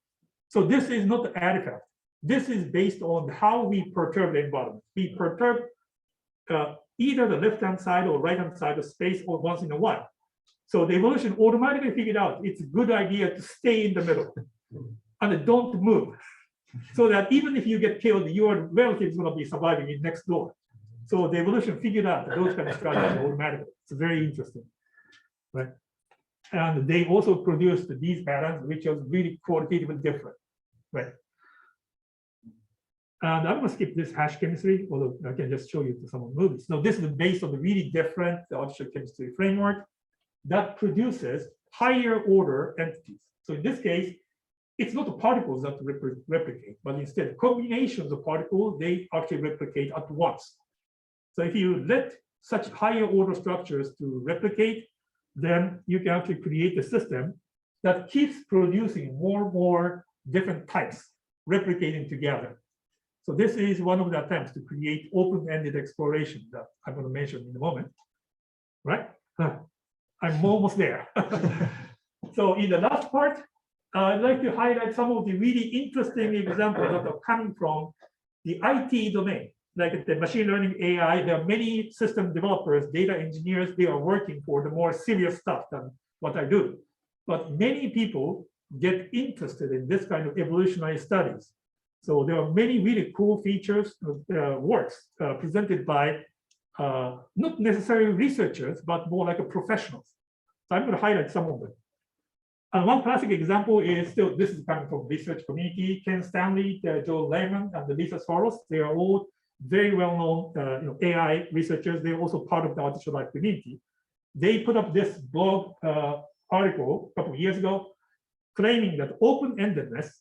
So this is not the artifact. This is based on how we perturb the environment. We perturb either the left-hand side or right-hand side of space or once in a while. So the evolution automatically figured out it's a good idea to stay in the middle and don't move. So that even if you get killed, your relative is going to be surviving in next door. So the evolution figured out those kind of strategies automatically. It's very interesting, right? And they also produced these patterns, which are really qualitatively different, right? And I'm going to skip this hash chemistry, although I can just show you some of the movies. So this is based on the really different artificial chemistry framework that produces higher order entities. So in this case, it's not the particles that replicate, but instead combinations of particles, they actually replicate at once. So if you let such higher order structures to replicate, then you can actually create a system that keeps producing more and more different types replicating together. So this is one of the attempts to create open-ended exploration that I'm going to mention in a moment, right? I'm almost there. So in the last part, I'd like to highlight some of the really interesting examples that are coming from the IT domain, like the machine learning AI. There are many system developers, data engineers, they are working for the more serious stuff than what I do. But many people get interested in this kind of evolutionary studies. So there are many really cool features, works presented by not necessarily researchers, but more like a professionals. So I'm going to highlight some of them. And one classic example is still, this is coming from research community, Ken Stanley, Joe Lehman, and Lisa Soros. They are all very well-known AI researchers. They're also part of the artificial life community. They put up this blog article a couple of years ago, claiming that open-endedness,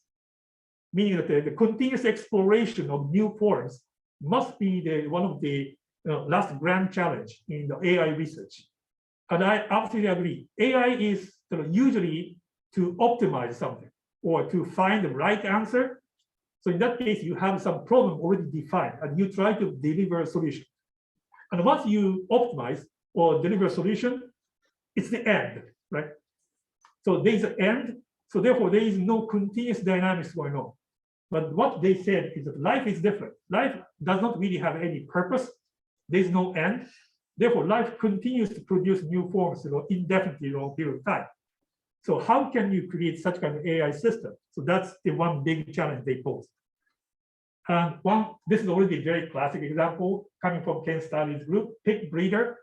meaning that the continuous exploration of new forms must be one of the last grand challenge in the AI research. And I absolutely agree. AI is usually to optimize something or to find the right answer. So in that case, you have some problem already defined and you try to deliver a solution. And once you optimize or deliver a solution, it's the end, right? So there is an end. So therefore, there is no continuous dynamics going on. But what they said is that life is different. Life does not really have any purpose. There is no end. Therefore, life continues to produce new forms, indefinitely long period of time. So how can you create such kind of AI system? So that's the one big challenge they pose. And this is already a very classic example coming from Ken Stanley's group, Pick Breeder.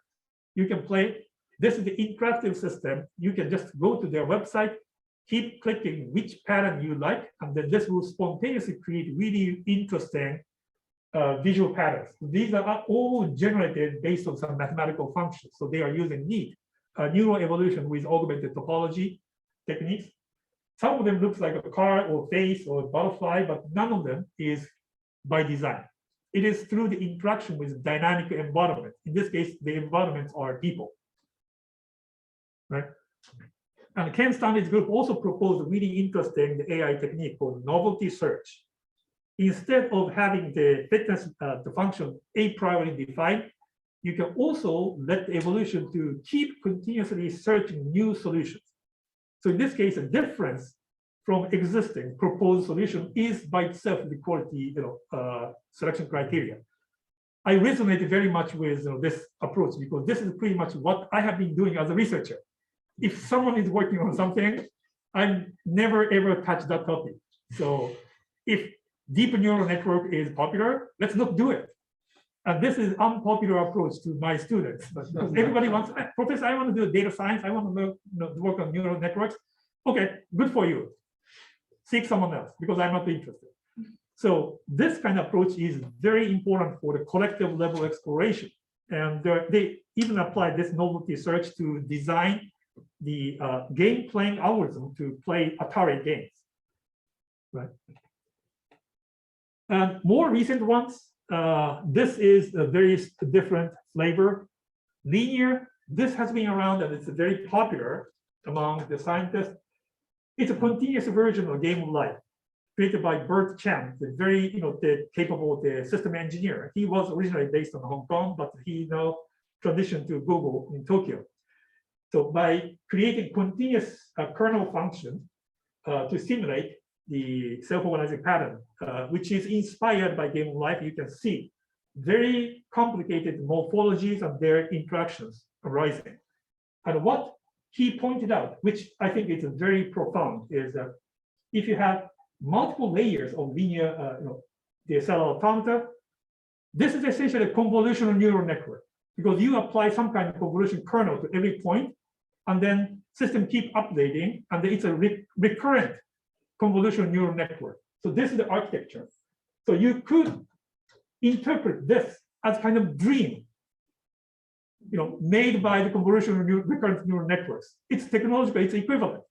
You can play. This is the interactive system. You can just go to their website, keep clicking which pattern you like, and then this will spontaneously create really interesting visual patterns. These are all generated based on some mathematical functions. So they are using NEAT, neural evolution with augmented topology techniques. Some of them looks like a car or face or butterfly, but none of them is by design. It is through the interaction with dynamic environment. In this case, the environments are people, right? And Ken Stanley's group also proposed a really interesting AI technique called novelty search. Instead of having the fitness, the function a priori defined, you can also let the evolution to keep continuously searching new solutions. So in this case, a difference from existing proposed solution is by itself the quality, selection criteria. I resonated very much with this approach because this is pretty much what I have been doing as a researcher. If someone is working on something, I never ever touch that topic. So if deep neural network is popular, let's not do it. And this is unpopular approach to my students. But everybody wants, Professor, I want to do data science. I want to work on neural networks. Okay, good for you. Seek someone else because I'm not interested. So this kind of approach is very important for the collective level exploration. And they even apply this novelty search to design the game playing algorithm to play Atari games, right? And more recent ones, this is a very different flavor. Linear, this has been around and it's very popular among the scientists. It's a continuous version of Game of Life created by Bert Chen, the very capable system engineer. He was originally based on Hong Kong, but he now transitioned to Google in Tokyo. So by creating continuous kernel function to simulate the self-organizing pattern, which is inspired by Game of Life, you can see very complicated morphologies and their interactions arising. And what he pointed out, which I think is very profound, is that if you have multiple layers of linear, the cellular automata, this is essentially a convolutional neural network because you apply some kind of convolution kernel to every point, and then system keep updating, and it's a recurrent convolutional neural network. So this is the architecture. So you could interpret this as kind of dream, made by the convolutional recurrent neural networks. It's technological, it's equivalent.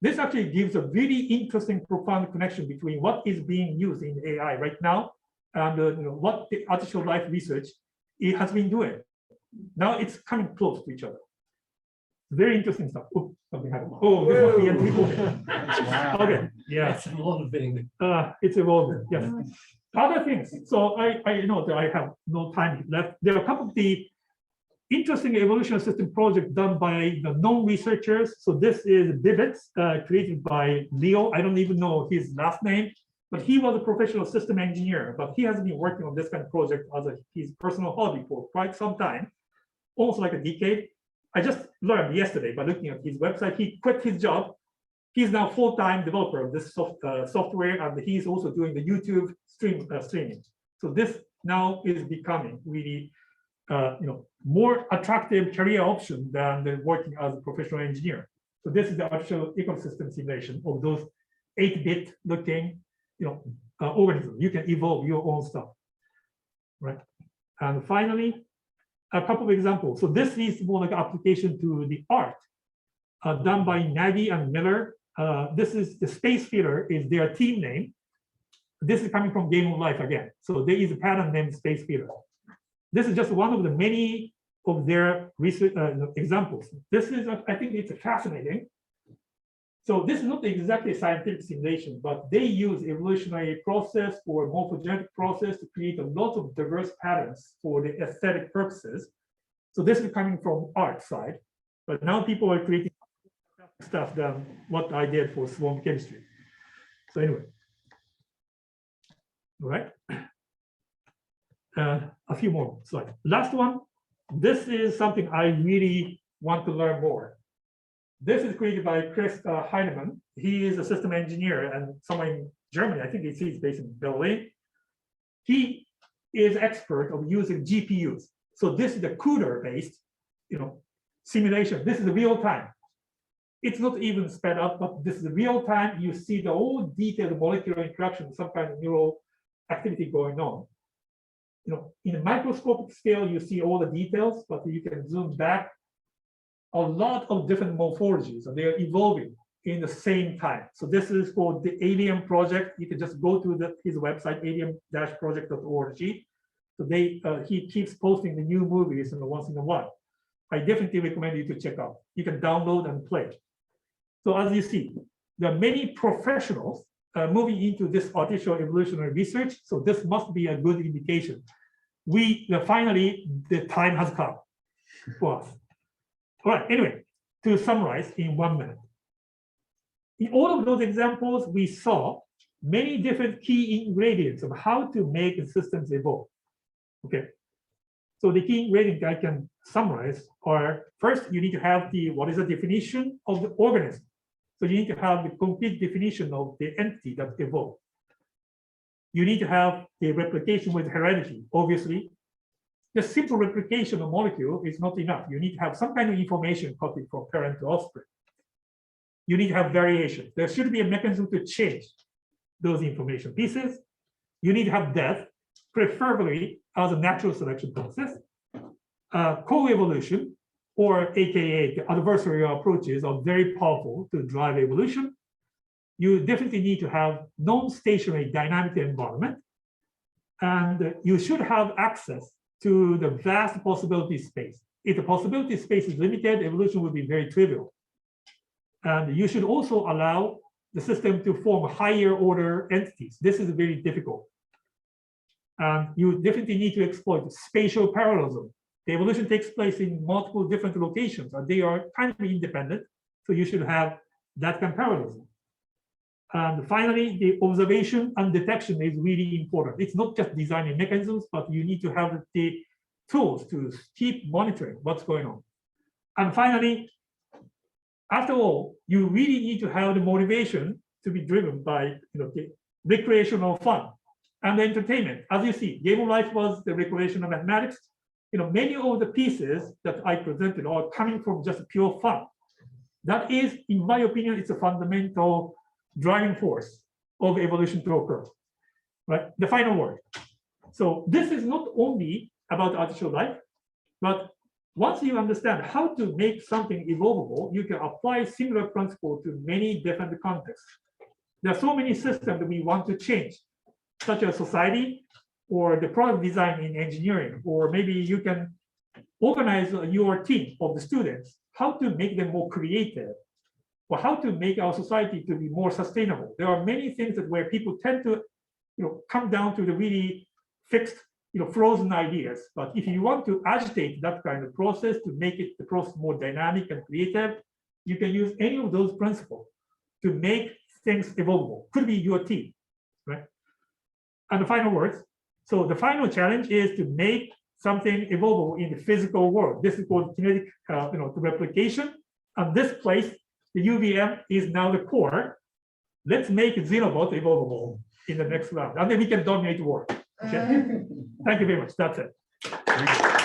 This actually gives a really interesting, profound connection between what is being used in AI right now and what the artificial life research it has been doing. Now it's coming close to each other. Very interesting stuff. Oh, something happened. Oh, this must be end recording. Wow. Okay, yeah. It's evolving. It's evolving, yes. Other things. So I know that I have no time left. There are a couple of the interesting evolution system project done by the non-researchers. So this is Bivets, created by Leo. I don't even know his last name, but he was a professional system engineer, but he has been working on this kind of project as his personal hobby for quite some time, almost like a decade. I just learned yesterday by looking at his website, he quit his job. He's now full-time developer of this software, and he's also doing the YouTube streaming. So this now is becoming really more attractive career option than working as a professional engineer. So this is the actual ecosystem simulation of those 8-bit looking organisms. You can evolve your own stuff, right? And finally, a couple of examples. So this is more like application to the art done by Nagy and Miller. This is the space filler is their team name. This is coming from Game of Life again. So there is a pattern named space filler. This is just one of the many of their research examples. This is, I think it's fascinating. So this is not exactly scientific simulation, but they use evolutionary process or morphogenetic process to create a lot of diverse patterns for the aesthetic purposes. So this is coming from art side, but now people are creating stuff than what I did for swarm chemistry. So anyway, all right. A few more slides. Last one. This is something I really want to learn more. This is created by Chris Heinemann. He is a system engineer and somewhere in Germany. I think he's based in Berlin. He is expert of using GPUs. So this is the CUDA-based, simulation. This is the real time. It's not even sped up, but this is the real time. You see the whole detailed molecular interaction, some kind of neural activity going on. In a microscopic scale, you see all the details, but you can zoom back. A lot of different morphologies, and they are evolving in the same time. So this is for the ADM project. You can just go to his website, adm-project.org. So he keeps posting the new movies once in a while. I definitely recommend you to check out. You can download and play. So as you see, there are many professionals moving into this artificial evolutionary research. So this must be a good indication. Finally, the time has come for us. All right, anyway, to summarize in 1 minute. In all of those examples, we saw many different key ingredients of how to make the systems evolve. Okay, so the key ingredients I can summarize are, first, you need to have what is the definition of the organism. So you need to have the complete definition of the entity that evolved. You need to have the replication with heredity, obviously. The simple replication of molecule is not enough. You need to have some kind of information copied from parent to offspring. You need to have variation. There should be a mechanism to change those information pieces. You need to have death, preferably as a natural selection process. Co-evolution, or AKA the adversarial approaches, are very powerful to drive evolution. You definitely need to have non-stationary dynamic environment. And you should have access to the vast possibility space. If the possibility space is limited, evolution will be very trivial. And you should also allow the system to form higher order entities. This is very difficult. And you definitely need to exploit spatial parallelism. The evolution takes place in multiple different locations, and they are kind of independent. So you should have that kind of parallelism. And finally, the observation and detection is really important. It's not just designing mechanisms, but you need to have the tools to keep monitoring what's going on. And finally, after all, you really need to have the motivation to be driven by the recreational fun and entertainment. As you see, Game of Life was the recreation of mathematics. Many of the pieces that I presented are coming from just pure fun. That is, in my opinion, it's a fundamental driving force of evolution to occur, right? The final word. So this is not only about artificial life, but once you understand how to make something evolvable, you can apply similar principle to many different contexts. There are so many systems that we want to change, such as society or the product design in engineering, or maybe you can organize your team of the students, how to make them more creative, or how to make our society to be more sustainable. There are many things where people tend to come down to the really fixed, frozen ideas. But if you want to agitate that kind of process to make the process more dynamic and creative, you can use any of those principles to make things evolvable. Could be your team, right? And the final words. So the final challenge is to make something evolvable in the physical world. This is called kinetic, replication. And this place, the UVM is now the core. Let's make Xenobot evolvable in the next round, and then we can dominate the world. Okay. Thank you very much. That's it.